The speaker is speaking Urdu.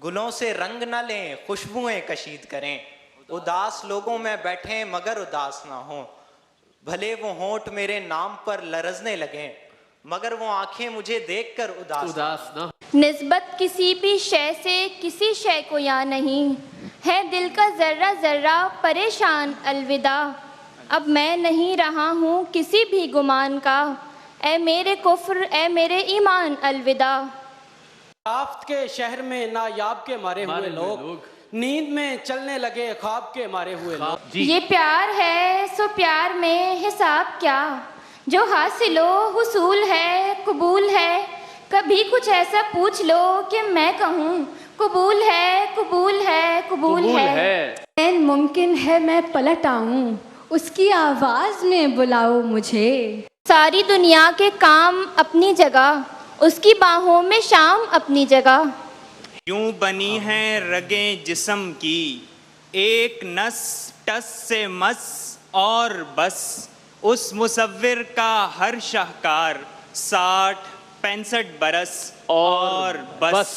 گلوں سے رنگ نہ لیں خوشبوئیں کشید کریں، اداس لوگوں میں بیٹھیں مگر اداس نہ ہوں، بھلے وہ ہونٹ میرے نام پر لرزنے لگیں مگر وہ آنکھیں مجھے دیکھ کر اداس نہ ہوں۔ نسبت کسی بھی شے سے کسی شے کو یا نہیں ہے، دل کا ذرہ ذرہ پریشان الوداع، اب میں نہیں رہا ہوں کسی بھی گمان کا، اے میرے کفر اے میرے ایمان الوداع۔ آفت کے شہر میں نایاب کے مارے ہوئے لوگ، نیند میں چلنے لگے خواب کے مارے ہوئے لوگ۔ یہ پیار ہے سو پیار میں حساب کیا، جو حاصل و حصول ہے قبول ہے، کبھی کچھ ایسا پوچھ لو کہ میں کہوں قبول ہے قبول ہے قبول ہے۔ این ممکن ہے میں پلٹ آؤں، اس کی آواز میں بلاؤ مجھے، ساری دنیا کے کام اپنی جگہ، اس کی باہوں میں شام اپنی جگہ۔ یوں بنی ہیں رگیں جسم کی، ایک نس ٹس سے مس اور بس، اس مصور کا ہر شاہکار 60-65 برس اور بس۔